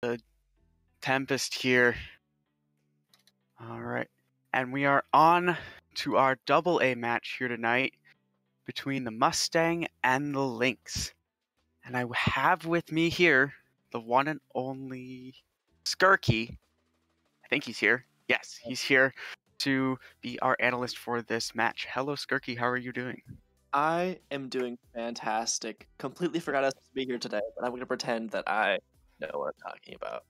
the Tempest here. All right. And we are on to our AA match here tonight between the Mustang and the Lynx. And I have with me here the one and only Skirky. I think he's here. Yes, he's here to be our analyst for this match. Hello, Skirky. How are you doing? I am doing fantastic. Completely forgot I was supposed to be here today, but I'm going to pretend that I know what I'm talking about.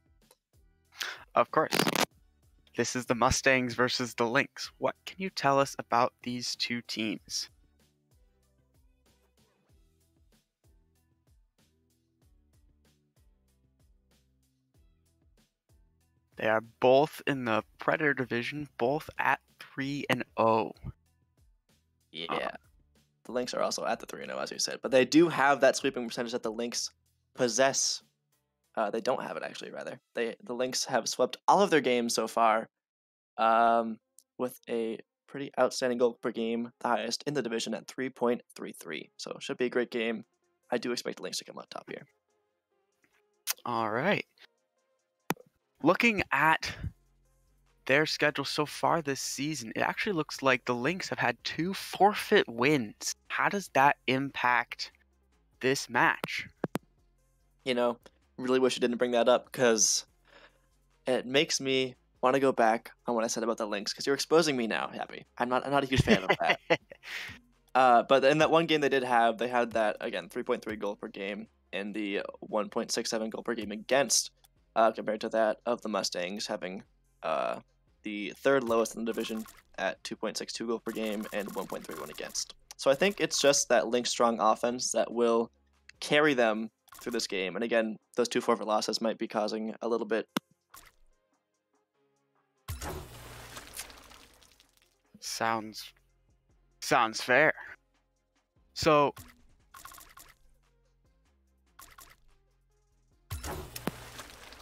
Of course. This is the Mustangs versus the Lynx. What can you tell us about these two teams? They are both in the Predator division, both at 3-0. Yeah. The Lynx are also at the 3-0, as you said, but they do have that sweeping percentage that the Lynx possess. They don't have it, actually, rather. The Lynx have swept all of their games so far with a pretty outstanding goal per game, the highest in the division at 3.33. So it should be a great game. I do expect the Lynx to come out top here. All right. Looking at their schedule so far this season, it actually looks like the Lynx have had 2 forfeit wins. How does that impact this match? You know, really wish you didn't bring that up because it makes me want to go back on what I said about the Lynx because you're exposing me now, Happy. I'm not a huge fan of that. But in that one game they had that, again, 3.3 goal per game and the 1.67 goal per game against, compared to that of the Mustangs having the third lowest in the division at 2.62 goal per game and 1.31 against. So I think it's just that Lynx strong offense that will carry them through this game. And again, those 2 forfeit losses might be causing a little bit. Sounds fair. So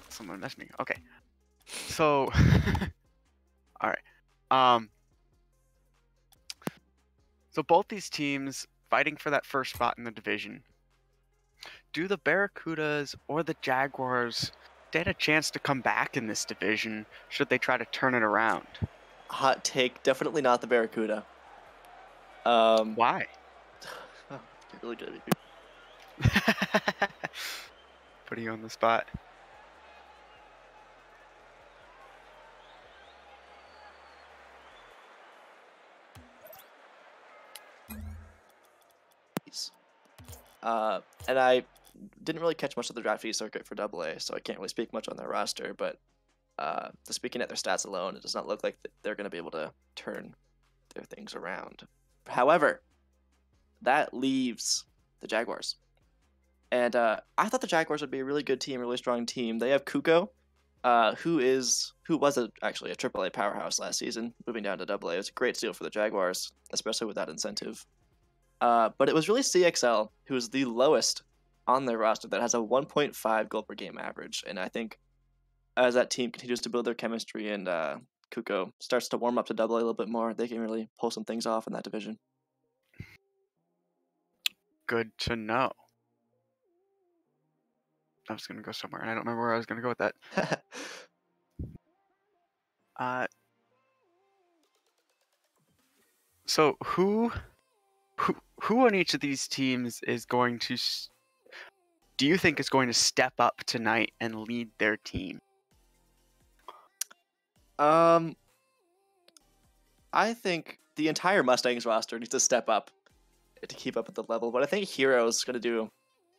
someone messaged me. Okay. So all right. So both these teams fighting for that first spot in the division. Do the Barracudas or the Jaguars stand a chance to come back in this division should they try to turn it around? Hot take, definitely not the Barracuda. Why? Oh, you're really good at it. Putting you on the spot. And I didn't really catch much of the Draftee Circuit for AA, so I can't really speak much on their roster, but just speaking at their stats alone, it does not look like they're going to be able to turn their things around. However, that leaves the Jaguars. And I thought the Jaguars would be a really good team, a really strong team. They have Kuko, who was actually a AAA powerhouse last season, moving down to AA. It was a great steal for the Jaguars, especially with that incentive. But it was really CXL who was the lowest on their roster that has a 1.5 goal per game average. And I think as that team continues to build their chemistry and Kuko starts to warm up to AA a little bit more, they can really pull some things off in that division. Good to know. I was going to go somewhere, and I don't remember where I was going to go with that. So who on each of these teams is going to, do you think is going to step up tonight and lead their team? I think the entire Mustangs roster needs to step up to keep up at the level, but I think Hero's going to do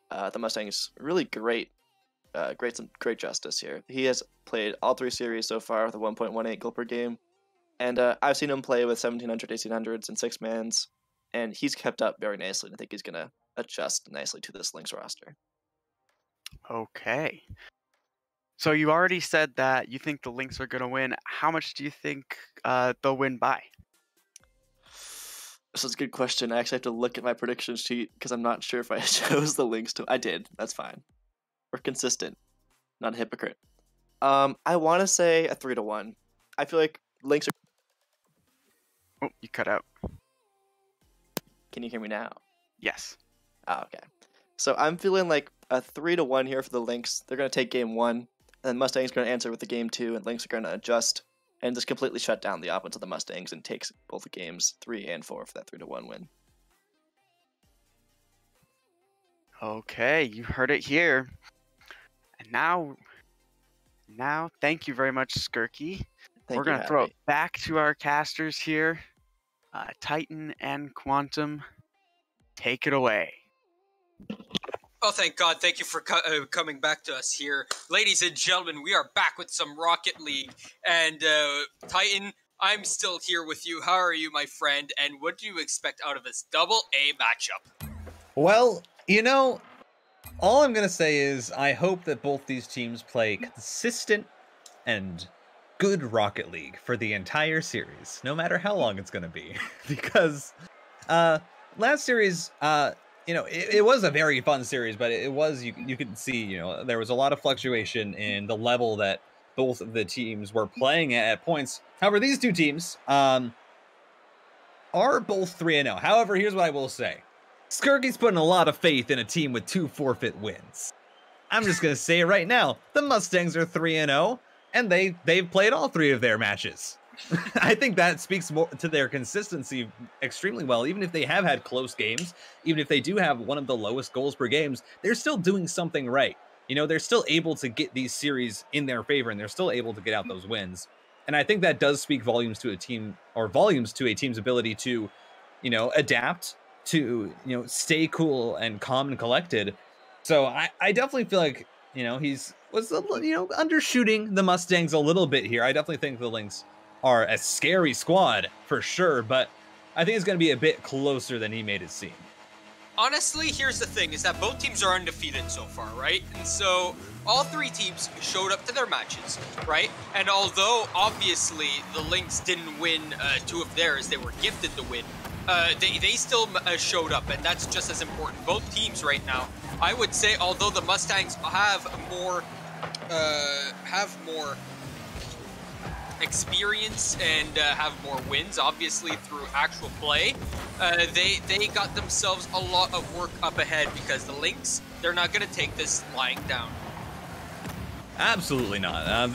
the Mustangs really great justice here. He has played all 3 series so far with a 1.18 goal per game, and I've seen him play with 1700, 1800s, and 6-mans, and he's kept up very nicely, and I think he's going to adjust nicely to this Lynx roster. Okay. So you already said that you think the Lynx are going to win. How much do you think they'll win by? This is a good question. I actually have to look at my prediction sheet because I'm not sure if I chose the Lynx to. I did. That's fine. We're consistent, not a hypocrite. I want to say a 3-1. I feel like Lynx are. Oh, you cut out. Can you hear me now? Yes. Oh, okay. So I'm feeling like a 3-1 here for the Lynx. They're going to take game 1. And Mustangs are going to answer with the game 2, and Lynx are going to adjust and just completely shut down the offense of the Mustangs and takes both games 3 and 4 for that 3-1 win. Okay, you heard it here. And now, thank you very much, Skirky. We're going to throw it back to our casters here. Titan and Quantum, take it away. Oh, thank God. Thank you for coming back to us here. Ladies and gentlemen, we are back with some Rocket League. And Titan, I'm still here with you. How are you, my friend? And what do you expect out of this AA matchup? Well, you know, all I'm going to say is I hope that both these teams play consistent and good Rocket League for the entire series, no matter how long it's going to be. Because last series, you know, it was a very fun series, but it was, you could see, you know, there was a lot of fluctuation in the level that both of the teams were playing at points. However, these two teams are both 3-0. However, here's what I will say. Skirky's putting a lot of faith in a team with 2 forfeit wins. I'm just going to say it right now. The Mustangs are 3-0, and they've played all 3 of their matches. I think that speaks more to their consistency extremely well. Even if they have had close games, even if they do have one of the lowest goals per games, they're still doing something right. You know, they're still able to get these series in their favor, and they're still able to get out those wins. And I think that does speak volumes to a team, or volumes to a team's ability to, you know, adapt, to, you know, stay cool and calm and collected. So I definitely feel like, you know, was undershooting the Mustangs a little bit here. I definitely think the Lynx are a scary squad for sure, but I think it's going to be a bit closer than he made it seem. Honestly, here's the thing, is that both teams are undefeated so far, right? And so all 3 teams showed up to their matches, right? And although obviously the Lynx didn't win 2 of theirs, they were gifted the win. They still showed up, and that's just as important. Both teams right now, I would say, although the Mustangs have more experience and have more wins, obviously through actual play, they got themselves a lot of work up ahead, because the Lynx, they're not going to take this lying down. Absolutely not. I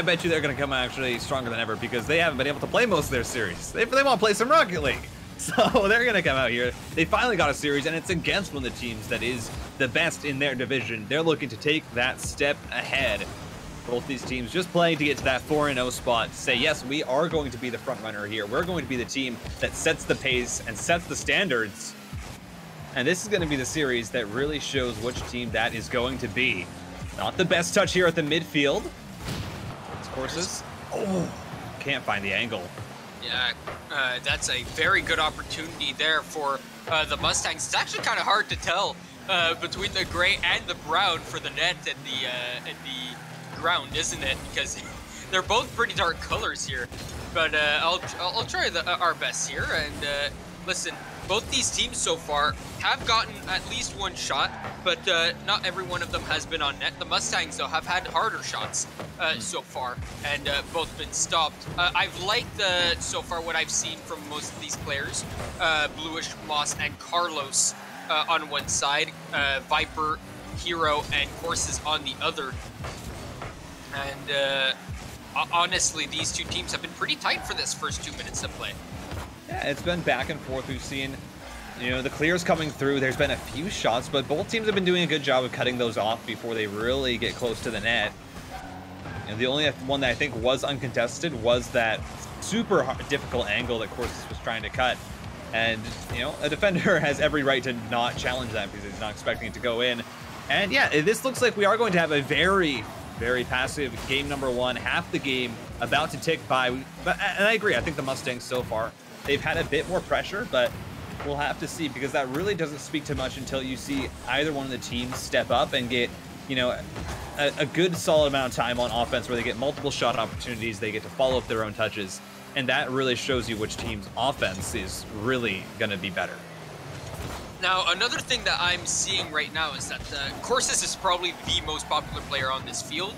bet you they're going to come actually stronger than ever, because they haven't been able to play most of their series. They want to play some Rocket League. So they're going to come out here. They finally got a series, and it's against one of the teams that is the best in their division. They're looking to take that step ahead. Both these teams just playing to get to that 4-0 spot, to say, yes, we are going to be the front runner here. We're going to be the team that sets the pace and sets the standards. And this is going to be the series that really shows which team that is going to be. Not the best touch here at the midfield. Of course, can't find the angle. Yeah, that's a very good opportunity there for the Mustangs. It's actually kind of hard to tell between the gray and the brown for the net and the ground, isn't it? Because they're both pretty dark colors here. But I'll try our best here. And listen, both these teams so far have gotten at least 1 shot, but not every one of them has been on net. The Mustangs, though, have had harder shots so far, and both been stopped. I've liked so far what I've seen from most of these players. Bluish, Moss, and Carlos on one side, Viper, Hero, and Courses on the other. And honestly, these 2 teams have been pretty tight for this first 2 minutes of play. Yeah, it's been back and forth. We've seen, you know, the clears coming through. There's been a few shots, but both teams have been doing a good job of cutting those off before they really get close to the net. And the only one that I think was uncontested was that super difficult angle that Courses was trying to cut. And, you know, a defender has every right to not challenge that because he's not expecting it to go in. And yeah, this looks like we are going to have a very, very passive game number 1, half the game about to tick by. And I agree, I think the Mustangs so far, they've had a bit more pressure, but we'll have to see, because that really doesn't speak to much until you see either one of the teams step up and get, you know, a good solid amount of time on offense where they get multiple shot opportunities, they get to follow up their own touches, and that really shows you which team's offense is really going to be better. Now, another thing that I'm seeing right now is that Courses is probably the most popular player on this field.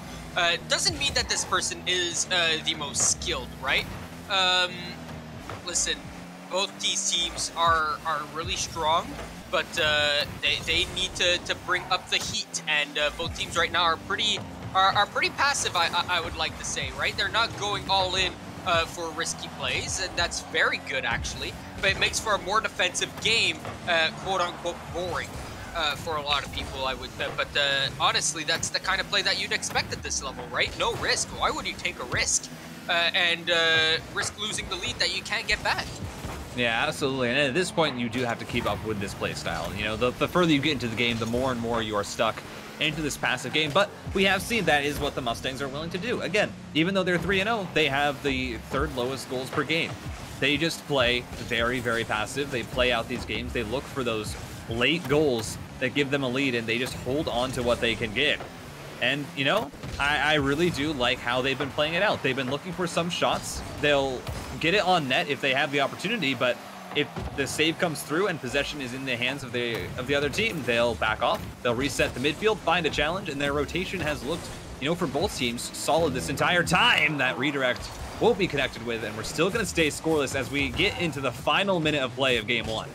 Doesn't mean that this person is the most skilled, right? Listen, both these teams are really strong, but they need to bring up the heat, and both teams right now are pretty are pretty passive, I would like to say, right? They're not going all in for risky plays, and that's very good, actually. But it makes for a more defensive game, quote-unquote boring for a lot of people, I would. But honestly, that's the kind of play that you'd expect at this level, right? No risk. Why would you take a risk and risk losing the lead that you can't get back? Yeah, absolutely. And at this point, you do have to keep up with this play style. You know, the further you get into the game, the more and more you are stuck into this passive game. But we have seen that is what the Mustangs are willing to do. Again, even though they're 3-0, they have the 3rd lowest goals per game. They just play very, very passive. They play out these games. They look for those late goals that give them a lead, and they just hold on to what they can get. And, you know, I really do like how they've been playing it out. They've been looking for some shots. They'll get it on net if they have the opportunity, but if the save comes through and possession is in the hands of the other team, they'll back off. They'll reset the midfield, find a challenge, and their rotation has looked, you know, for both teams, solid this entire time. That redirect won't be connected with, and we're still going to stay scoreless as we get into the final minute of play of Game 1.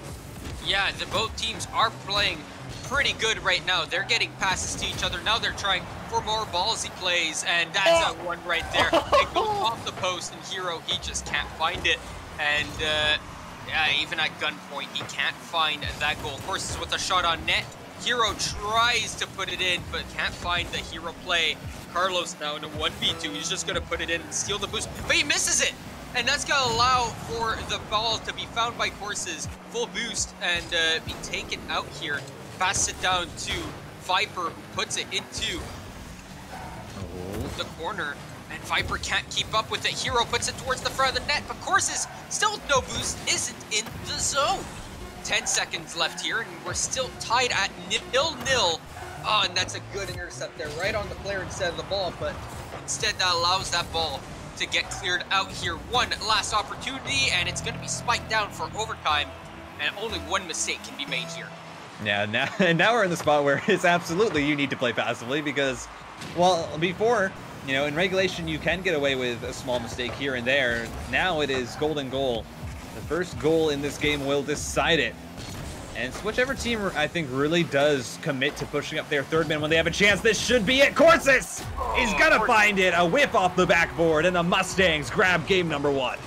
Yeah, both teams are playing pretty good right now. They're getting passes to each other. Now they're trying for more ballsy plays, and that's a one right there. It goes off the post, and Hero, he just can't find it. And yeah, even at gunpoint, he can't find that goal. Of course, it's with a shot on net. Hero tries to put it in, but can't find the Hero play. Carlos now in a 1v2. He's just going to put it in and steal the boost, but he misses it. And that's going to allow for the ball to be found by Courses. Full boost and be taken out here. Passes it down to Viper, who puts it into the corner. And Viper can't keep up with it. Hero puts it towards the front of the net, but Courses, still with no boost, isn't in the zone. 10 seconds left here, and we're still tied at 0-0. Oh, and that's a good intercept there, right on the player instead of the ball, but instead that allows that ball to get cleared out here. One last opportunity, and it's going to be spiked down for overtime, and only one mistake can be made here. Yeah, now we're in the spot where it's absolutely you need to play passively because, well, before, you know, in regulation you can get away with a small mistake here and there. Now it is golden goal. The first goal in this game will decide it. And it's whichever team I think really does commit to pushing up their third man when they have a chance. This should be it. Courses is gonna find it. A whip off the backboard, and the Mustangs grab game number 1.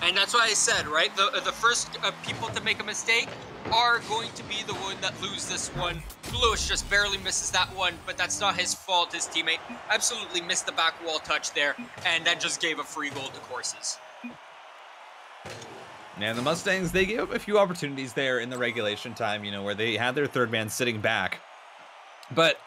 And that's why I said, right, the first people to make a mistake are going to be the one that lose this one. Bluish just barely misses that one, but that's not his fault. His teammate absolutely missed the back wall touch there, and that just gave a free goal to Courses. And the Mustangs, they gave up a few opportunities there in the regulation time, you know, where they had their third man sitting back. But,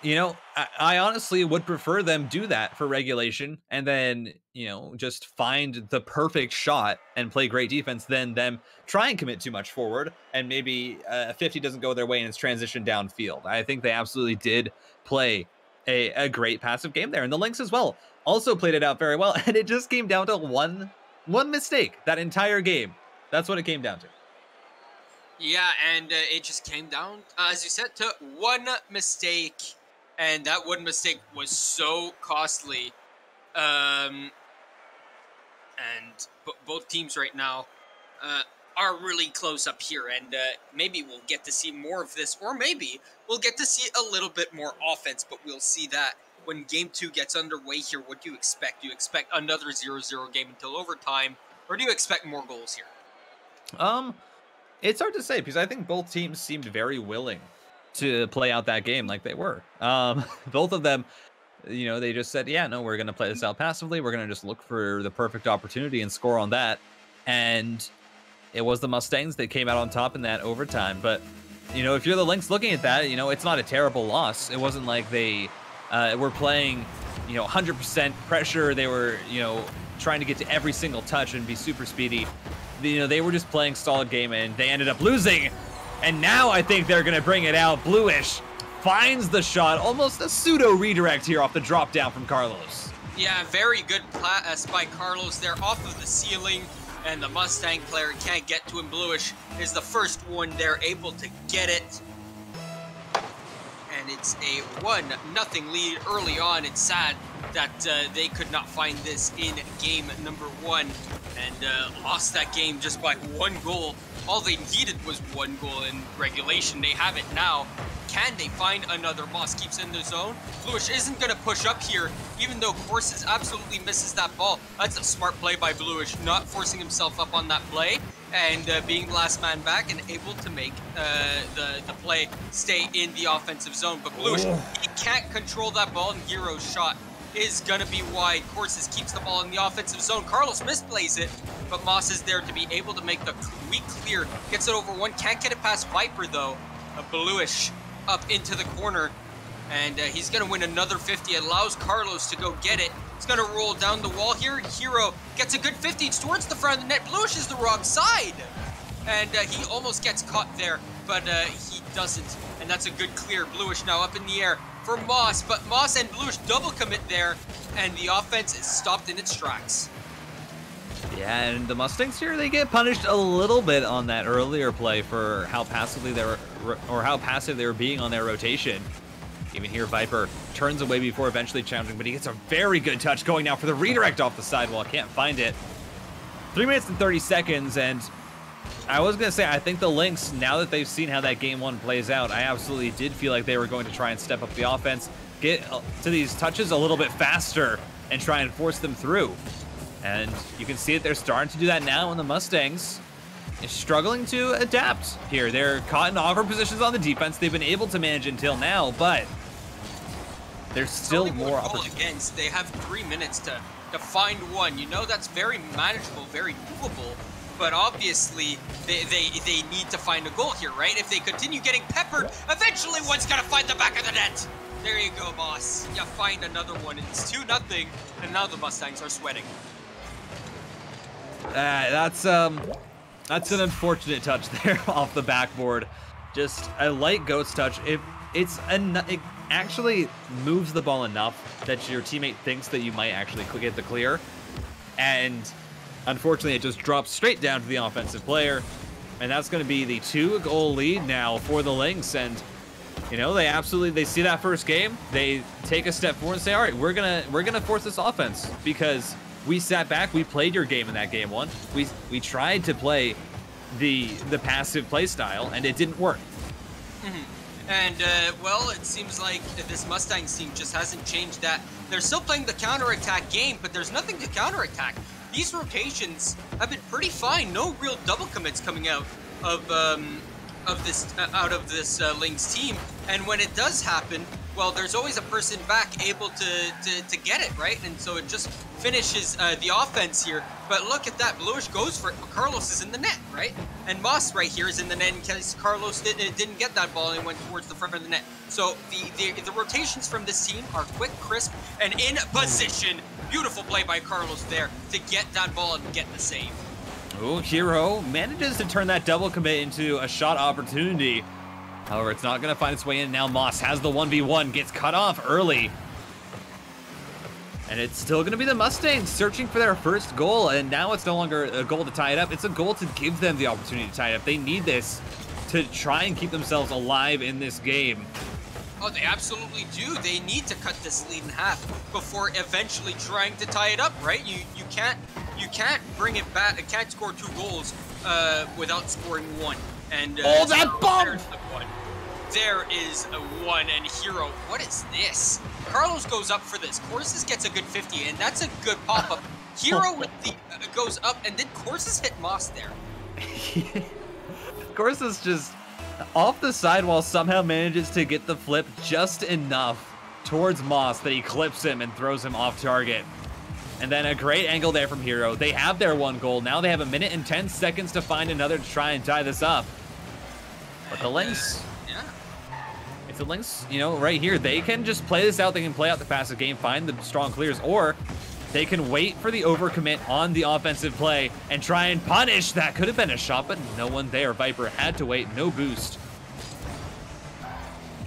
you know, I honestly would prefer them do that for regulation and then, you know, just find the perfect shot and play great defense than them try and commit too much forward and maybe 50 doesn't go their way and it's transition downfield. I think they absolutely did play a great passive game there. And the Lynx as well also played it out very well. And it just came down to one mistake that entire game. That's what it came down to. Yeah, and it just came down, as you said, to one mistake. And that one mistake was so costly. And both teams right now are really close up here. And maybe we'll get to see more of this. Or maybe we'll get to see a little bit more offense. But we'll see that when Game 2 gets underway here. What do you expect? Do you expect another 0-0 game until overtime? Or do you expect more goals here? It's hard to say because I think both teams seemed very willing to play out that game like they were. Both of them, you know, they just said, yeah, no, we're going to play this out passively. We're going to just look for the perfect opportunity and score on that. And it was the Mustangs that came out on top in that overtime. But, you know, if you're the Lynx looking at that, you know, it's not a terrible loss. It wasn't like they were playing, you know, 100% pressure. They were, you know, trying to get to every single touch and be super speedy. You know, they were just playing solid game and they ended up losing. And now I think they're going to bring it out. Bluish finds the shot. Almost a pseudo redirect here off the drop down from Carlos. Yeah, very good by Carlos there off of the ceiling. And the Mustang player can't get to him. Bluish is the first one there able to get it. And it's a 1-0 lead early on. It's sad that they could not find this in game number 1 and lost that game just by 1 goal. All they needed was 1 goal in regulation. They have it now. Can they find another? Moss keeps in the zone. Bluish isn't going to push up here, even though Courses absolutely misses that ball. That's a smart play by Bluish, not forcing himself up on that play and being the last man back and able to make the play stay in the offensive zone. But Bluish, he can't control that ball, and Hero's shot is gonna be wide. Courses keeps the ball in the offensive zone. Carlos misplays it, but Moss is there to be able to make the weak clear. Gets it over one, can't get it past Viper though. Bluish up into the corner, and he's gonna win another 50. Allows Carlos to go get it. He's gonna roll down the wall here. Hero gets a good 50. It's towards the front of the net. Bluish is the wrong side, and he almost gets caught there, but he doesn't. And that's a good clear. Bluish now up in the air for Moss, but Moss and Bluish double commit there, and the offense is stopped in its tracks. Yeah, and the Mustangs here, they get punished a little bit on that earlier play for how passively they were, or how passive they were being on their rotation. Even here, Viper turns away before eventually challenging, but he gets a very good touch going now for the redirect off the sidewall. Can't find it. 3 minutes and 30 seconds, and I was going to say, I think the Lynx, now that they've seen how that game one plays out, I absolutely did feel like they were going to try and step up the offense, get to these touches a little bit faster, and try and force them through. And you can see that they're starting to do that now, and the Mustangs is struggling to adapt here. They're caught in awkward positions on the defense. They've been able to manage until now, but there's still more opportunities. They have 3 minutes to find one. You know, that's very manageable, very doable. But obviously, they need to find a goal here, right? If they continue getting peppered, eventually one's gonna find the back of the net. There you go, boss. You find another one. It's 2-0, and now the Mustangs are sweating. That's an unfortunate touch there off the backboard. Just a light ghost touch. It actually moves the ball enough that your teammate thinks that you might actually get the clear, and unfortunately, it just drops straight down to the offensive player, and that's going to be the 2-goal lead now for the Lynx. And you know, they see that first game, they take a step forward and say, all right, we're gonna force this offense, because we sat back, we played your game in that game one. We tried to play the passive play style, and it didn't work. And, well, it seems like this Mustangs team just hasn't changed that. They're still playing the counterattack game, but there's nothing to counterattack. These rotations have been pretty fine. No real double commits coming out of this Lynx team. And when it does happen, well, there's always a person back able to get it, right? And so it just finishes the offense here. But look at that. Bluish goes for it. Carlos is in the net, right? And Moss right here is in the net in case Carlos didn't get that ball and went towards the front of the net. So the rotations from this team are quick, crisp, and in position. Beautiful play by Carlos there to get that ball and get the save. Oh, Hero manages to turn that double commit into a shot opportunity. However, it's not going to find its way in. Now Moss has the 1v1, gets cut off early. And it's still going to be the Mustangs searching for their first goal. And now it's no longer a goal to tie it up. It's a goal to give them the opportunity to tie it up. They need this to try and keep themselves alive in this game. Oh, they absolutely do. They need to cut this lead in half before eventually trying to tie it up, right? You can't bring it back. You can't score 2 goals without scoring 1. And oh, that bomb! There's the 1. There is a 1, and Hero, what is this? Carlos goes up for this. Courses gets a good 50, and that's a good pop-up. Hero with the goes up, and then Courses hit Moss there. Courses just off the sidewall somehow manages to get the flip just enough towards Moss that he clips him and throws him off target. And then a great angle there from Hero. They have their 1 goal. Now they have 1 minute and 10 seconds to find another to try and tie this up. But the Lynx, it's the Lynx, you know, right here. They can just play this out. They can play out the passive game, find the strong clears, or they can wait for the overcommit on the offensive play and try and punish. That could have been a shot, but no one there. Viper had to wait, no boost.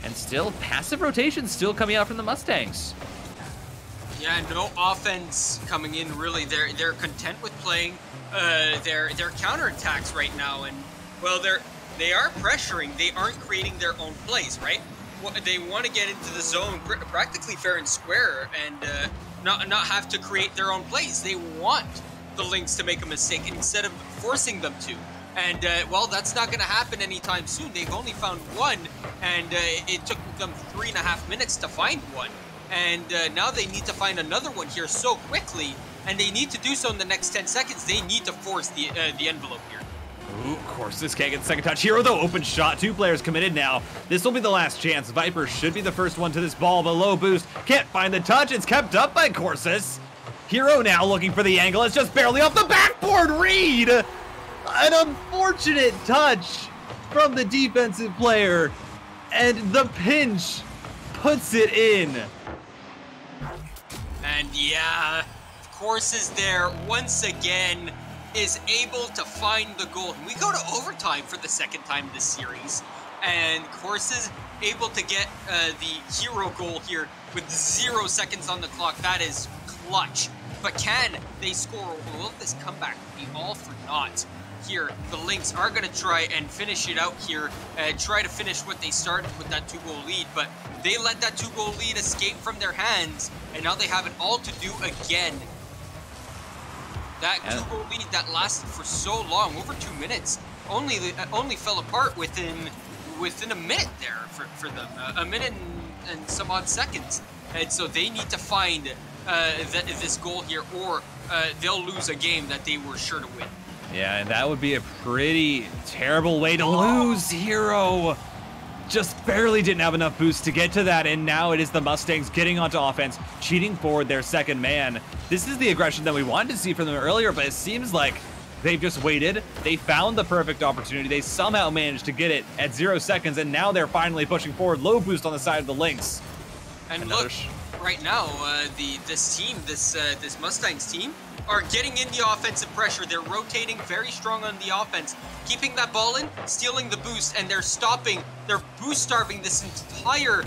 And still, passive rotation still coming out from the Mustangs. Yeah, no offense coming in, really. They're content with playing their counterattacks right now. And, well, they are pressuring. They aren't creating their own plays, right? They want to get into the zone practically fair and square and not have to create their own plays. They want the Lynx to make a mistake instead of forcing them to. And, well, that's not going to happen anytime soon. They've only found one, and it took them 3.5 minutes to find one. And now they need to find another one here so quickly, and they need to do so in the next 10 seconds. They need to force the envelope here. Ooh, of course, this can't get the second touch. Hero, though, open shot. 2 players committed now. This will be the last chance. Viper should be the first one to this ball, but low boost. Can't find the touch. It's kept up by Corsus. Hero now looking for the angle. It's just barely off the backboard. Reed! An unfortunate touch from the defensive player, and the pinch puts it in. And yeah, Corsus there once again is able to find the goal. And we go to overtime for the second time this series, and Corsus able to get the hero goal here with 0 seconds on the clock. That is clutch. But can they score? Will this comeback be all for naught? Here, the Lynx are going to try and finish it out here, try to finish what they started with that 2-goal lead, but they let that 2-goal lead escape from their hands, and now they have it all to do again. That 2-goal lead that lasted for so long, over 2 minutes, only fell apart within a minute there for them, a minute and some odd seconds. And so they need to find this goal here, or they'll lose a game that they were sure to win. Yeah, and that would be a pretty terrible way to lose. Hero just barely didn't have enough boost to get to that, and now it is the Mustangs getting onto offense, cheating forward their second man. This is the aggression that we wanted to see from them earlier, but it seems like they've just waited. They found the perfect opportunity. They somehow managed to get it at 0 seconds, and now they're finally pushing forward. Low boost on the side of the Lynx. And look, right now, this Mustangs team are getting in the offensive pressure. They're rotating very strong on the offense, keeping that ball in, stealing the boost, and they're boost starving this entire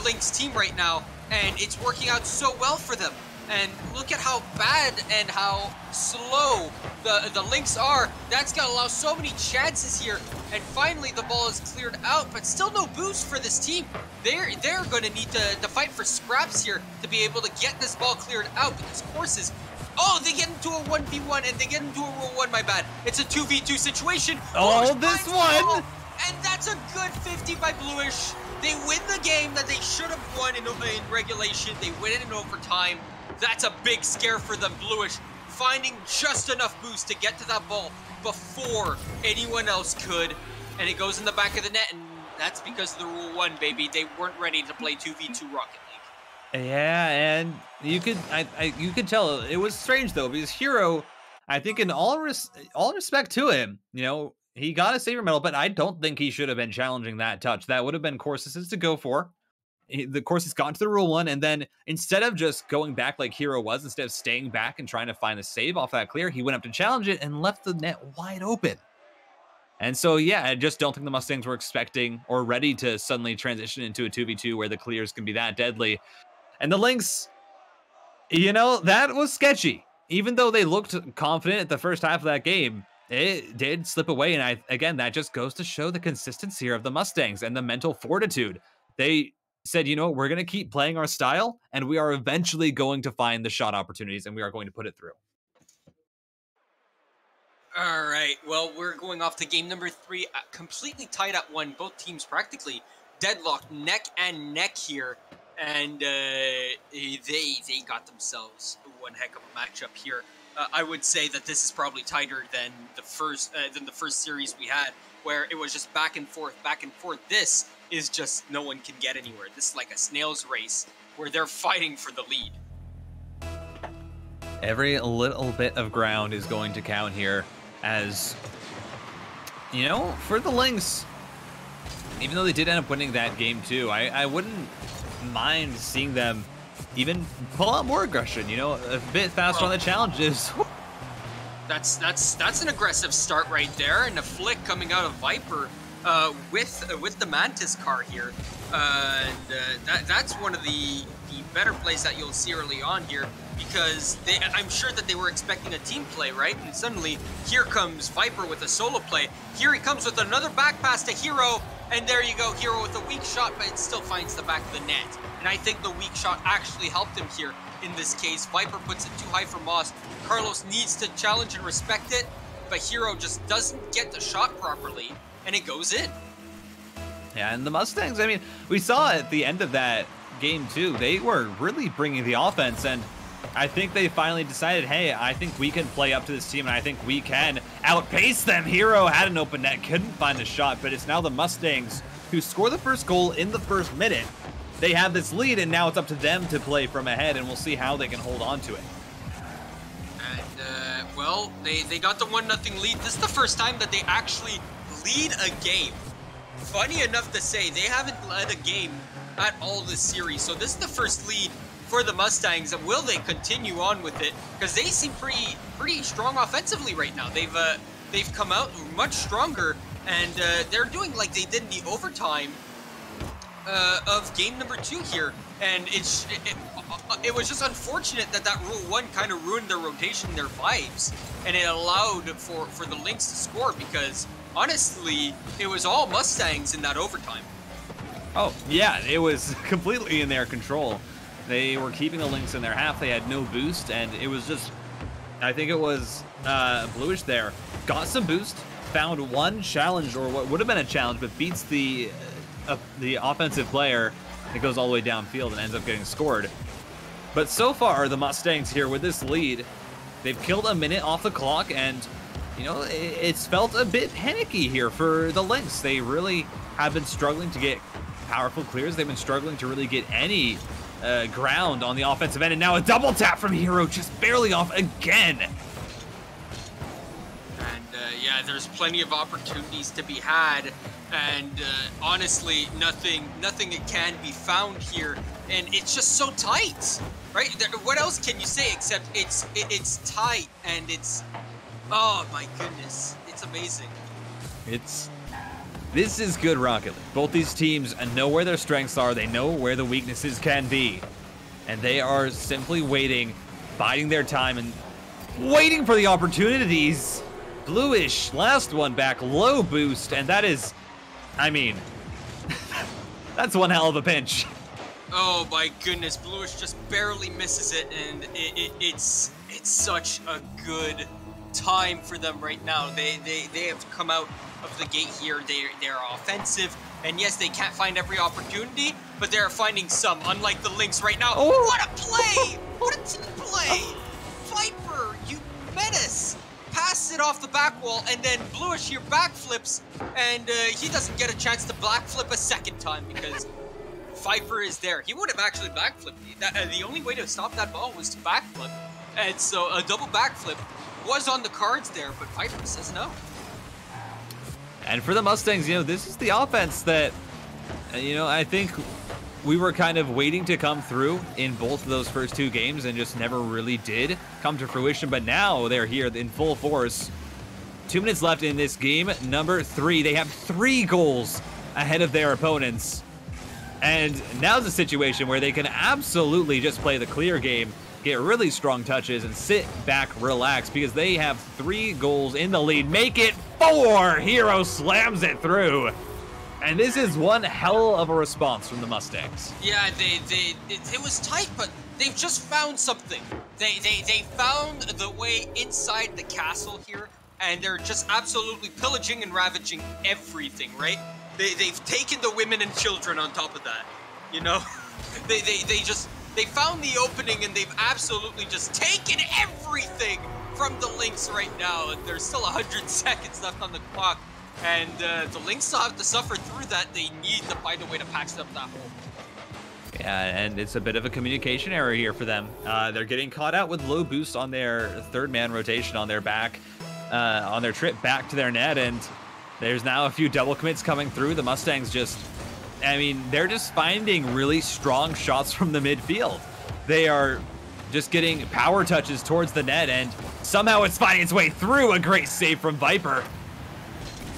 Lynx team right now, and it's working out so well for them. And look at how bad and how slow the Lynx are. That's gonna allow so many chances here, and finally the ball is cleared out, but still no boost for this team. They're gonna need to fight for scraps here to be able to get this ball cleared out, because Corsus, oh, they get into a 1v1, and they get into a rule 1, my bad. It's a 2v2 situation. Oh, this one! And that's a good 50 by Bluish. They win the game that they should have won in regulation. They win it in overtime. That's a big scare for them. Bluish finding just enough boost to get to that ball before anyone else could. And it goes in the back of the net, and that's because of the Rule 1, baby. They weren't ready to play 2v2 Rocket League. Yeah, and you could tell it was strange though, because Hero, I think in all respect to him, you know, he got a saver medal, but I don't think he should have been challenging that touch. That would have been Corsus's to go for. The Corsus got to the Rule 1, and then instead of just going back like Hero was, instead of staying back and trying to find the save off that clear, he went up to challenge it and left the net wide open. And so, yeah, I just don't think the Mustangs were expecting or ready to suddenly transition into a 2v2 where the clears can be that deadly. And the Lynx, you know, that was sketchy. Even though they looked confident at the first half of that game, it did slip away. And again, that just goes to show the consistency here of the Mustangs and the mental fortitude. They said, you know, we're going to keep playing our style, and we are eventually going to find the shot opportunities, and we are going to put it through. All right, well, we're going off to game number 3, completely tied at 1. Both teams practically deadlocked neck and neck here, and they got themselves one heck of a matchup here. I would say that this is probably tighter than the first series we had, where it was just back and forth, back and forth. This is just no one can get anywhere. This is like a snail's race where they're fighting for the lead. Every little bit of ground is going to count here, as, you know, for the Lynx, even though they did end up winning that game too, I wouldn't mind seeing them even pull out more aggression, you know, a bit faster on the challenges. That's an aggressive start right there, and a flick coming out of Viper with the Mantis car here. That's one of the better plays that you'll see early on here, because I'm sure that they were expecting a team play, right? And suddenly, here comes Viper with a solo play. Here he comes with another back pass to Hero, and there you go, Hero with a weak shot, but it still finds the back of the net. And I think the weak shot actually helped him here in this case. Viper puts it too high for Moss. Carlos needs to challenge and respect it. but Hero just doesn't get the shot properly, and it goes in. Yeah, and the Mustangs, I mean, we saw at the end of that game too, they were really bringing the offense, and I think they finally decided, hey, I think we can play up to this team, and I think we can outpace them. Hero had an open net, couldn't find a shot, but it's now the Mustangs who score the first goal in the first minute. They have this lead, and now it's up to them to play from ahead, and we'll see how they can hold on to it. And, well, they got the 1-0 lead. This is the first time that they actually lead a game. Funny enough to say, they haven't led a game at all this series, so this is the first lead for the Mustangs. And will they continue on with it? Because they seem pretty strong offensively right now. They've come out much stronger, and they're doing like they did in the overtime of game number 2 here. And it was just unfortunate that Rule 1 kind of ruined their rotation, their vibes, and it allowed for the Lynx to score, because honestly, it was all Mustangs in that overtime. Oh, yeah, it was completely in their control. They were keeping the Lynx in their half. They had no boost, and it was just, I think it was Bluish there. Got some boost, found one challenge, or what would have been a challenge, but beats the offensive player. It goes all the way downfield and ends up getting scored. But so far, the Mustangs here with this lead, they've killed a minute off the clock, and you know, it's felt a bit panicky here for the Lynx. They really have been struggling to get powerful clears. They've been struggling to really get any ground on the offensive end, and now a double tap from Hero, just barely off again. And yeah, there's plenty of opportunities to be had, and honestly, nothing can be found here, and it's just so tight, right? What else can you say except it's tight, and it's, oh my goodness, it's amazing. This is good Rocket League. Both these teams know where their strengths are. They know where the weaknesses can be. And they are simply waiting, biding their time, and waiting for the opportunities. Bluish, last one back, low boost, and that is, I mean, that's one hell of a pinch. Oh my goodness, Bluish just barely misses it, and it's such a good time for them right now. They have come out of the gate here. They're offensive, and yes, they can't find every opportunity, but they're finding some, unlike the Lynx right now. Oh. What a play! What a team play! Viper, you menace! Pass it off the back wall, and then Bluish here backflips, and he doesn't get a chance to backflip a second time because Viper is there. He would have actually backflipped. The only way to stop that ball was to backflip, and so a double backflip was on the cards there, but Viper says no. And for the Mustangs, you know, this is the offense that, you know, I think we were kind of waiting to come through in both of those first 2 games and just never really did come to fruition. But now they're here in full force. 2 minutes left in this game, number 3. They have 3 goals ahead of their opponents. And now's a situation where they can absolutely just play the clear game, get really strong touches, and sit back, relax, because they have 3 goals in the lead. Make it 4! Hero slams it through. And this is one hell of a response from the Mustangs. Yeah, it was tight, but they've just found something. They found the way inside the castle here, and they're just absolutely pillaging and ravaging everything, right? They've taken the women and children on top of that, you know? They found the opening, and they've absolutely just taken everything from the Lynx right now. And there's still 100 seconds left on the clock, and the Lynx still have to suffer through that. They need to find a way to patch up that hole. Yeah, and it's a bit of a communication error here for them. They're getting caught out with low boost on their 3rd-man rotation on their back, on their trip back to their net, and there's now a few double commits coming through. The Mustangs just, I mean, they're just finding really strong shots from the midfield. They are just getting power touches towards the net, and somehow it's finding its way through. A great save from Viper.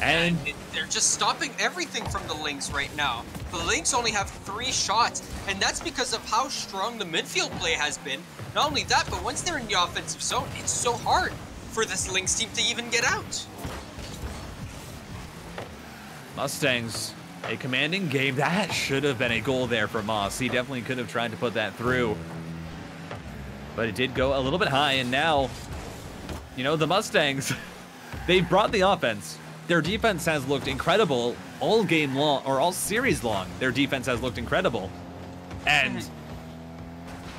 And they're just stopping everything from the Lynx right now. The Lynx only have 3 shots, and that's because of how strong the midfield play has been. Not only that, but once they're in the offensive zone, it's so hard for this Lynx team to even get out. Mustangs, a commanding game. That should have been a goal there for Moss. He definitely could have tried to put that through. But it did go a little bit high, and now, you know, the Mustangs, they brought the offense. Their defense has looked incredible all game long, or all series long. Their defense has looked incredible. And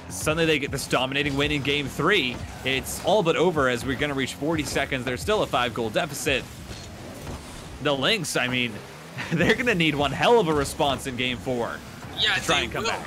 suddenly they get this dominating win in game 3. It's all but over as we're going to reach 40 seconds. There's still a 5-goal deficit. The Lynx, I mean, they're going to need one hell of a response in game 4 to try and come back.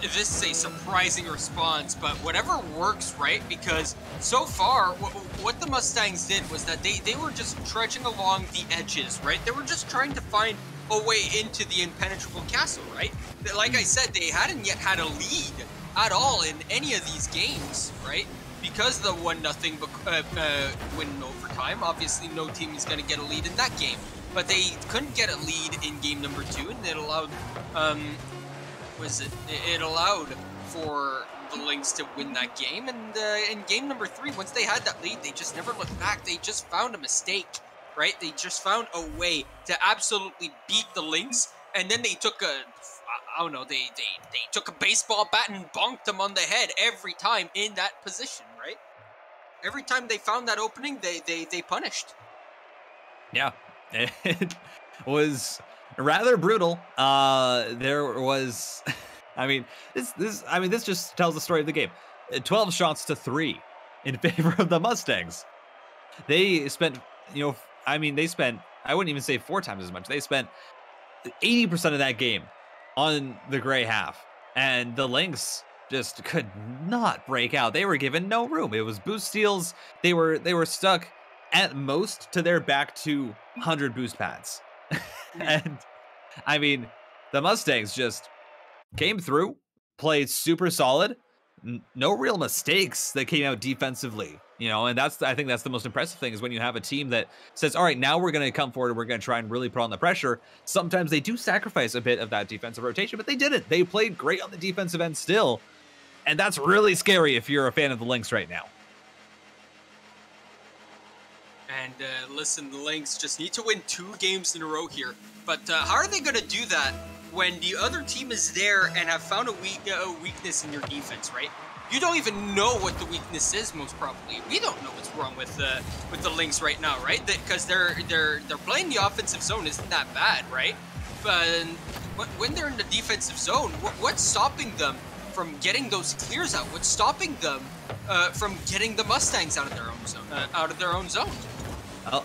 This is a surprising response, but whatever works, right? Because so far, what the Mustangs did was that they were just trudging along the edges, right? They were just trying to find a way into the impenetrable castle, right? Like I said, they hadn't yet had a lead at all in any of these games, right? Because the 1-0 win in overtime, obviously no team is going to get a lead in that game. But they couldn't get a lead in game number 2, and it allowed, it allowed for the Lynx to win that game. And in game number 3, once they had that lead, they just never looked back. They just found a mistake, right? They just found a way to absolutely beat the Lynx, and then they took a, I don't know, they took a baseball bat and bonked them on the head every time in that position, right? Every time they found that opening, they punished. Yeah, it was rather brutal. There was, I mean, this just tells the story of the game. 12 shots to 3 in favor of the Mustangs. They spent, I wouldn't even say 4 times as much. They spent 80% of that game on the gray half, and the Lynx just could not break out. They were given no room. It was boost steals. They were stuck at most to their back to 100 boost pads. And I mean, the Mustangs just came through, played super solid, no real mistakes that came out defensively, and I think that's the most impressive thing, is when you have a team that says, all right, now we're going to come forward and we're going to try and really put on the pressure. Sometimes they do sacrifice a bit of that defensive rotation, but they didn't. They played great on the defensive end still, and that's really scary if you're a fan of the Lynx right now. And listen, the Lynx just need to win 2 games in a row here. But how are they going to do that when the other team is there and have found a weakness in your defense, right? You don't even know what the weakness is, most probably. We don't know what's wrong with the Lynx right now, right? Because they're playing the offensive zone isn't that bad, right? But when they're in the defensive zone, what's stopping them from getting those clears out? What's stopping them from getting the Mustangs out of their own zone? Oh,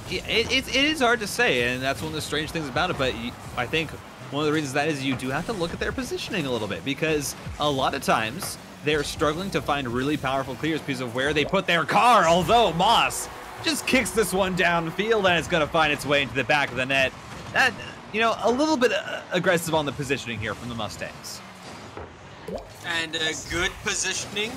yeah, it is hard to say, and that's one of the strange things about it. But I think one of the reasons that is you do have to look at their positioning a little bit, because a lot of times they're struggling to find really powerful clears because of where they put their car. Although Moss just kicks this one downfield, and it's going to find its way into the back of the net. That, a little bit aggressive on the positioning here from the Mustangs. And good positioning.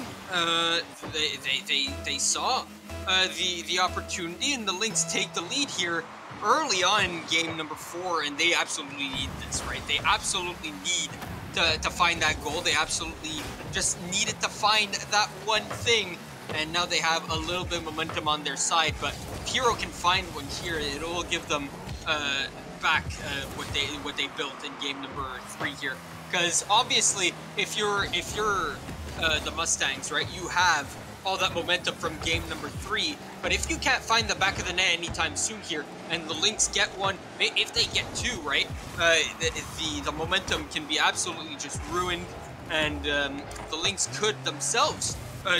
They saw the opportunity, and the Lynx take the lead here early on in game number 4, and they absolutely need this, right? They absolutely need to find that goal. They absolutely just needed to find that one thing, and now they have a little bit of momentum on their side. But if Hero can find one here, it will give them back what they built in game number 3 here. Because obviously, if you're the Mustangs, right, you have all that momentum from game number 3. But if you can't find the back of the net anytime soon here, and the Lynx get one, if they get 2, right, the momentum can be absolutely just ruined, and the Lynx could themselves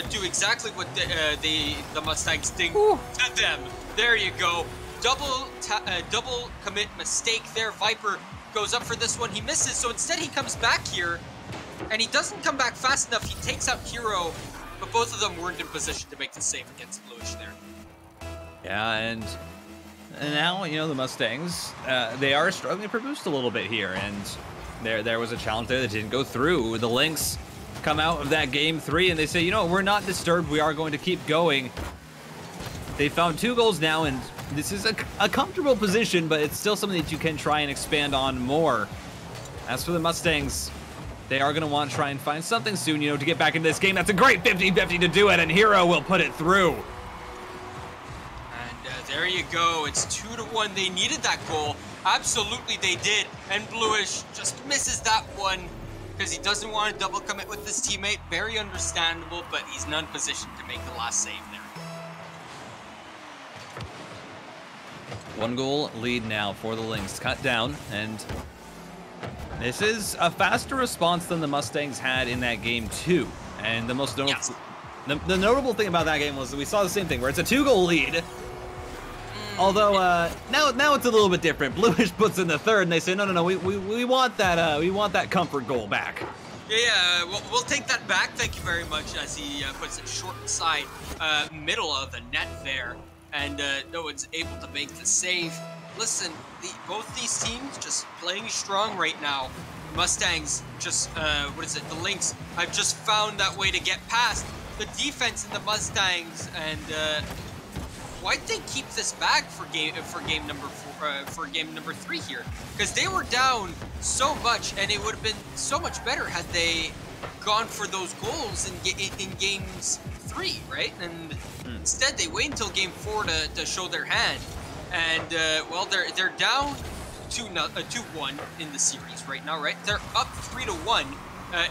do exactly what the Mustangs did to them. There you go. Double commit mistake there. Viper goes up for this one. He misses, so instead he comes back here, and he doesn't come back fast enough. He takes out Hero, but both of them weren't in position to make the save against Bluish there. Yeah, and now, the Mustangs, they are struggling for boost a little bit here, and there was a challenge there that didn't go through. The Lynx come out of that game 3, and they say, we're not disturbed. We are going to keep going. They found 2 goals now, and this is a comfortable position, but it's still something that you can try and expand on more. As for the Mustangs, they are going to want to try and find something soon, to get back into this game. That's a great 50-50 to do it, and Hero will put it through. And there you go. It's 2-1. They needed that goal. Absolutely they did. And Bluish just misses that one because he doesn't want to double commit with his teammate. Very understandable, but he's not in position to make the last save there. 1-goal lead now for the Lynx. Cut down, and this is a faster response than the Mustangs had in that game too. And the most notable, the notable thing about that game was that we saw the same thing, where it's a 2-goal lead. Although now it's a little bit different. Bluish puts in the third, and they say, no, we want that comfort goal back. Yeah, we'll take that back. Thank you very much. As he puts it short side, middle of the net there, and no one's able to make the save. Listen, both these teams just playing strong right now. Mustangs just, the Lynx have just found that way to get past the defense in the Mustangs, and why'd they keep this back for game number 3 here? Because they were down so much, and it would have been so much better had they gone for those goals in games 3, right? And instead they wait until game 4 to show their hand. And well, they're down 2-1 in the series right now, right? They're up 3-1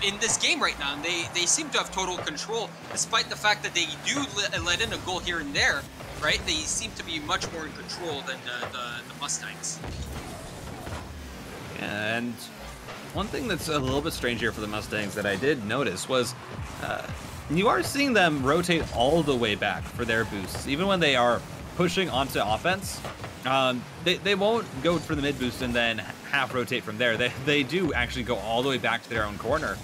in this game right now, and they seem to have total control, despite the fact that they do let in a goal here and there, right? They seem to be much more in control than the Mustangs. Yeah, and one thing that's a little bit strange here for the Mustangs that I did notice was you are seeing them rotate all the way back for their boosts, even when they are pushing onto offense. They won't go for the mid boost and then half rotate from there. They do actually go all the way back to their own corner,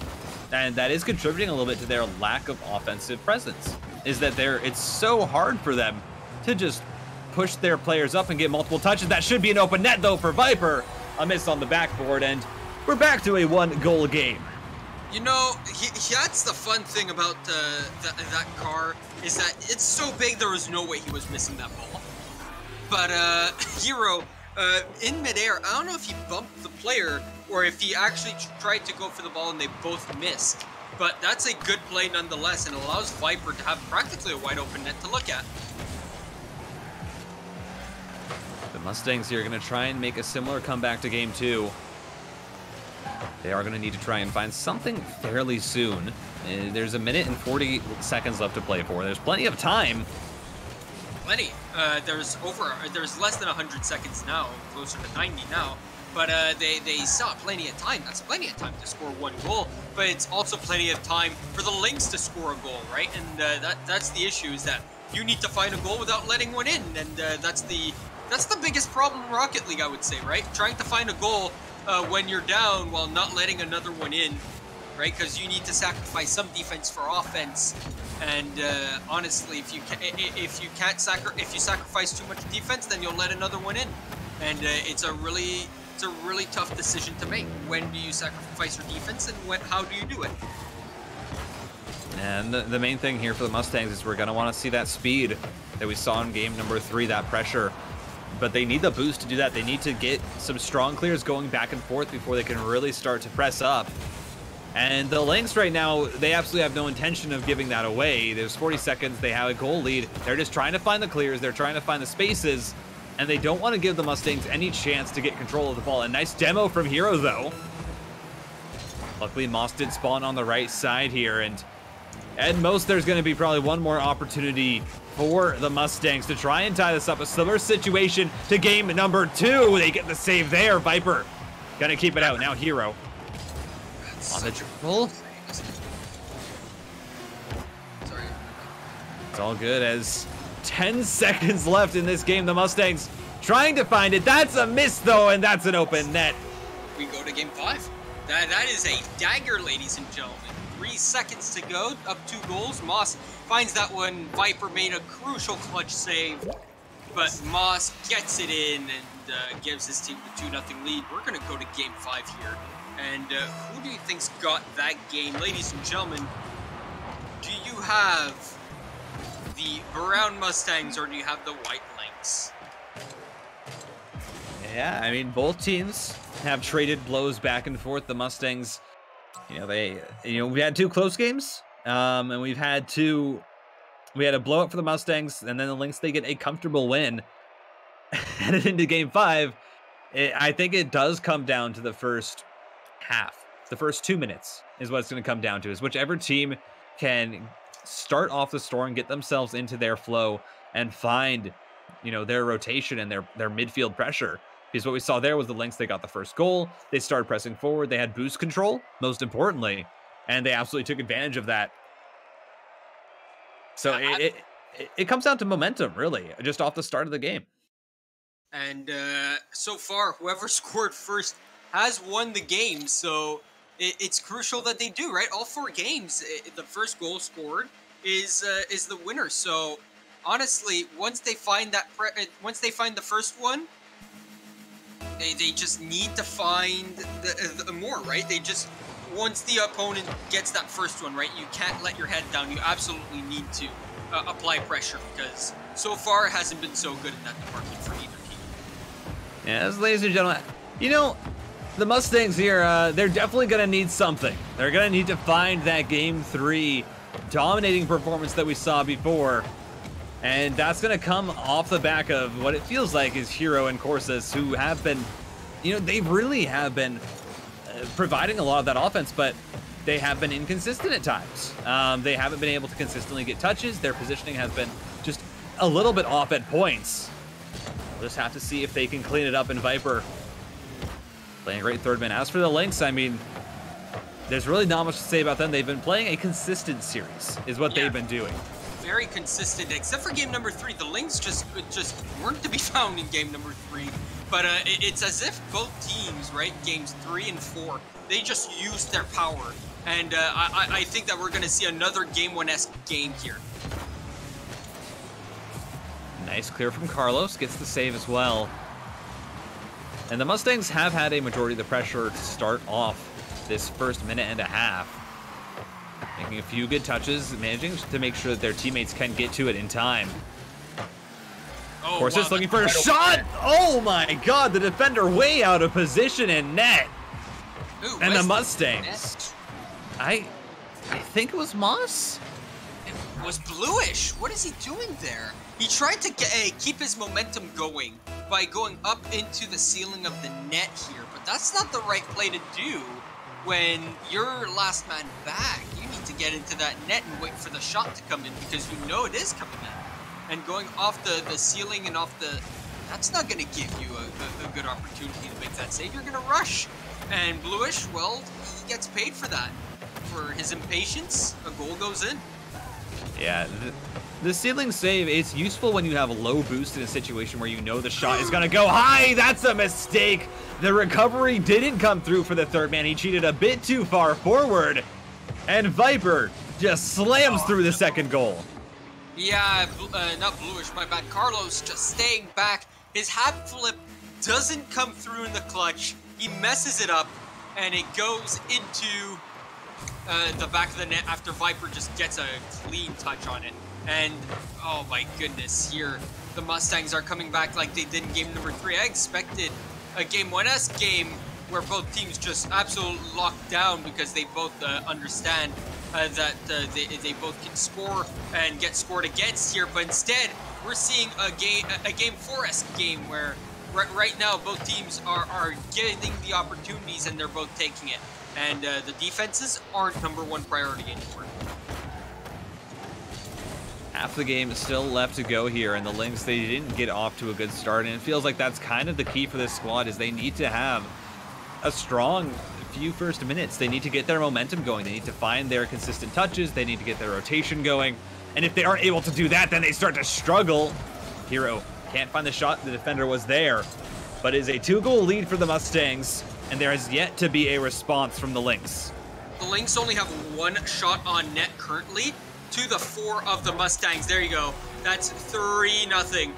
and that is contributing a little bit to their lack of offensive presence. Is that it's so hard for them to just push their players up and get multiple touches. That should be an open net though for Viper. A miss on the backboard, and we're back to a 1-goal game. You know, that's the fun thing about that car, is that it's so big there was no way he was missing that ball. But Hero, in midair, I don't know if he bumped the player or if he actually tried to go for the ball and they both missed. But that's a good play nonetheless, and allows Viper to have practically a wide open net to look at. The Mustangs here are going to try and make a similar comeback to game 2. They are going to need to try and find something fairly soon. There's 1 minute and 40 seconds left to play for. There's plenty of time. Plenty. There's less than 100 seconds now, closer to 90 now. But they still have plenty of time. That's plenty of time to score 1 goal. But it's also plenty of time for the Lynx to score a goal, right? And that's the issue, is that you need to find a goal without letting one in. And that's the biggest problem in Rocket League, I would say, right? Trying to find a goal when you're down while not letting another one in, right? Because you need to sacrifice some defense for offense. And honestly, if you sacrifice too much defense, then you'll let another one in. And it's a really tough decision to make. When do you sacrifice your defense, and how do you do it? And the main thing here for the Mustangs is we're going to want to see that speed that we saw in game number 3, that pressure. But they need the boost to do that. They need to get some strong clears going back and forth before they can really start to press up. And the Lynx right now, they absolutely have no intention of giving that away. There's 40 seconds. They have a goal lead. They're just trying to find the clears. They're trying to find the spaces. And they don't want to give the Mustangs any chance to get control of the ball. A nice demo from Hero, though. Luckily, Moss did spawn on the right side here. And at most, there's going to be probably one more opportunity for the Mustangs to try and tie this up. A similar situation to game number 2. They get the save there. Viper gonna keep it out. Now Hero on the dribble. Sorry. It's all good as 10 seconds left in this game. The Mustangs trying to find it. That's a miss though, and that's an open net. We go to game 5. That is a dagger, ladies and gentlemen. 3 seconds to go, up 2 goals. Moss finds that one. Viper made a crucial clutch save, but Moss gets it in and gives his team the 2-0 lead. We're going to go to game 5 here. And who do you think's got that game? Ladies and gentlemen, do you have the brown Mustangs or do you have the white Lynx? Yeah, I mean, both teams have traded blows back and forth. The Mustangs, we had 2 close games, and we had a blow up for the Mustangs, and then the Lynx, they get a comfortable win. Headed into game 5, I think it does come down to the first half. The first 2 minutes is what it's going to come down to, is whichever team can start off the store and get themselves into their flow and find you know, their rotation and their midfield pressure. Because what we saw there was the Lynx, they got the first goal. They started pressing forward. They had boost control, most importantly, and they absolutely took advantage of that. So it comes down to momentum, really, just off the start of the game. And so far, whoever scored first has won the game. So it's crucial that they do, right? All 4 games, the first goal scored is the winner. So honestly, once they find the first one, they just need to find the more, right? They just, once the opponent gets that first one, right, you can't let your head down. You absolutely need to apply pressure, because so far it hasn't been so good in that department for either team. Yes, ladies and gentlemen, you know, the Mustangs here, they're definitely going to need something. They're going to need to find that Game 3 dominating performance that we saw before. And that's going to come off the back of what it feels like is Hero and Corsus, who have been, you know, they really have been providing a lot of that offense, but they have been inconsistent at times. They haven't been able to consistently get touches. Their positioning has been just a little bit off at points. We'll just have to see if they can clean it up. And Viper playing a great third man. As for the Lynx, I mean, there's really not much to say about them. They've been playing a consistent series, is what they've been doing. Very consistent, except for game number 3. The Lynx just weren't to be found in game number 3. But it's as if both teams, right, games 3 and 4, they just used their power. And I think that we're going to see another Game 1-esque game here. Nice clear from Carlos, gets the save as well. And the Mustangs have had a majority of the pressure to start off this first minute and a half. Making a few good touches, managing to make sure that their teammates can get to it in time. Oh, Corsus wow, looking for a shot! Oh my god, the defender way out of position in net! Ooh, and the Mustangs. I think it was Moss? It was Bluish. What is he doing there? He tried to keep his momentum going by going up into the ceiling of the net here, but that's not the right play to do when you're last man back. You need to get into that net and wait for the shot to come in, because you know it is coming in. And going off the ceiling and off the... That's not going to give you a good opportunity to make that save. You're going to rush. And Bluish, well, he gets paid for that. For his impatience, a goal goes in. Yeah, the ceiling save, it's useful when you have a low boost in a situation where you know the shot is going to go high. That's a mistake. The recovery didn't come through for the third man. He cheated a bit too far forward. And Viper just slams through the second goal. Yeah, not Bluish, my bad. Carlos just staying back. His half flip doesn't come through in the clutch. He messes it up, and it goes into the back of the net after Viper just gets a clean touch on it. And, oh my goodness, here the Mustangs are coming back like they did in game number 3. I expected a Game 1-esque game where both teams just absolutely locked down because they both understand that they both can score and get scored against here. But instead, we're seeing a Game 4-esque game where right now both teams are getting the opportunities and they're both taking it. And the defenses aren't #1 priority anymore. Half the game is still left to go here, and the Lynx, they didn't get off to a good start, and it feels like that's kind of the key for this squad, is they need to have a strong few first minutes. They need to get their momentum going. They need to find their consistent touches. They need to get their rotation going. And if they aren't able to do that, then they start to struggle. Hero can't find the shot. The defender was there, but it is a 2-goal lead for the Mustangs, and there has yet to be a response from the Lynx. The Lynx only have 1 shot on net currently to the 4 of the Mustangs. There you go. That's 3-0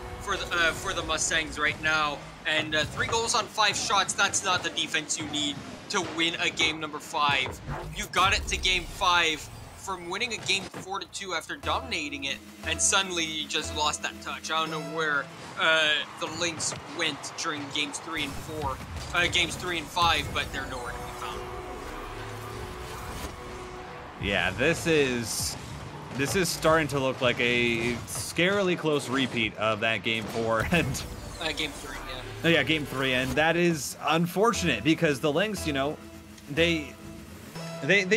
for the Mustangs right now. And 3 goals on 5 shots, that's not the defense you need to win a game number 5. You got it to game 5 from winning a game 4-2 after dominating it, and suddenly you just lost that touch. I don't know where the Lynx went during games 3 and 4, games 3 and 5, but they're nowhere to be found. Yeah, this is starting to look like a scarily close repeat of that game 4 and Game 3, yeah. Yeah, game 3, and that is unfortunate because the Lynx, you know, they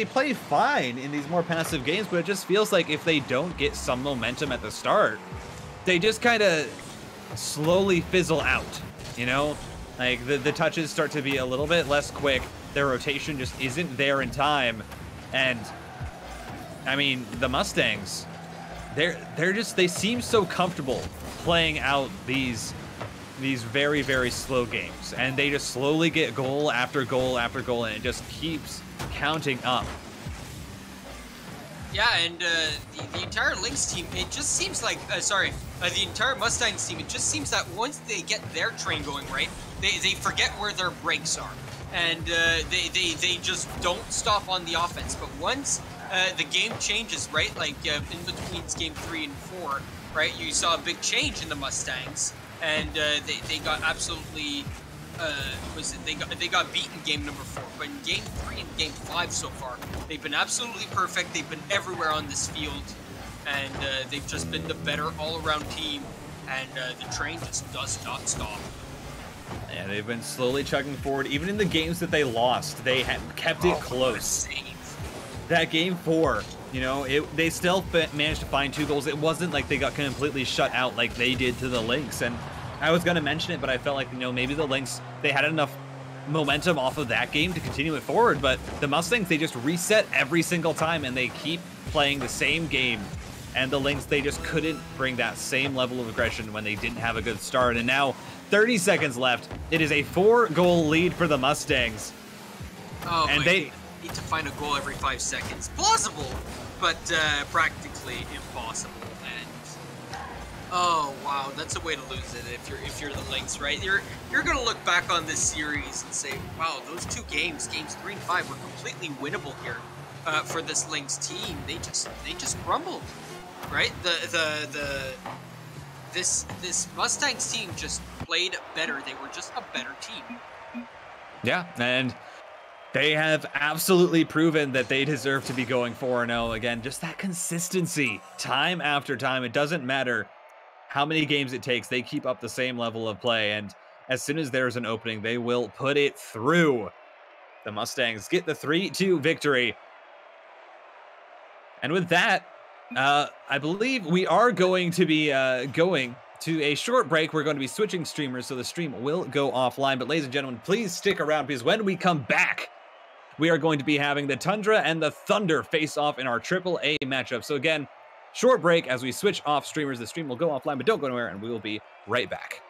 play fine in these more passive games, but it just feels like if they don't get some momentum at the start, they just kind of slowly fizzle out, you know? Like, the touches start to be a little bit less quick. Their rotation just isn't there in time. And, I mean, the Mustangs, they seem so comfortable playing out these very, very slow games. And they just slowly get goal after goal after goal, and it just keeps counting up. Yeah, and the entire Lynx team, it just seems like, the entire Mustangs team, it just seems that once they get their train going right, they forget where their brakes are. And they just don't stop on the offense. But once the game changes, right, like in between game 3 and 4, right, you saw a big change in the Mustangs. And they got absolutely, they got beaten game number 4. But in game 3 and game 5 so far, they've been absolutely perfect. They've been everywhere on this field, and they've just been the better all-around team. And the train just does not stop. Yeah, they've been slowly chugging forward. Even in the games that they lost, they had kept it close. That game 4, you know, they still managed to find 2 goals. It wasn't like they got completely shut out like they did to the Lynx. And I was going to mention it, but I felt like, you know, maybe the Lynx, they had enough momentum off of that game to continue it forward. But the Mustangs, they just reset every single time, and they keep playing the same game. And the Lynx, they just couldn't bring that same level of aggression when they didn't have a good start. And now, 30 seconds left. It is a 4-goal lead for the Mustangs. Oh, and they need to find a goal every 5 seconds. Plausible, but practically impossible. And oh wow, that's a way to lose it if you're the Lynx, right? You're gonna look back on this series and say, wow, those 2 games 3 and 5, were completely winnable here for this Lynx team. They just crumbled, right? This Mustangs team just played better. They were just a better team. Yeah, and they have absolutely proven that they deserve to be going 4-0 again. Just that consistency, time after time. It doesn't matter how many games it takes. They keep up the same level of play, and as soon as there's an opening, they will put it through. The Mustangs get the 3-2 victory. And with that, I believe we are going to be going to a short break. We're going to be switching streamers, so the stream will go offline. But ladies and gentlemen, please stick around, because when we come back, we are going to be having the Tundra and the Thunder face off in our AAA matchup. So again, short break as we switch off streamers. The stream will go offline, but don't go anywhere, and we will be right back.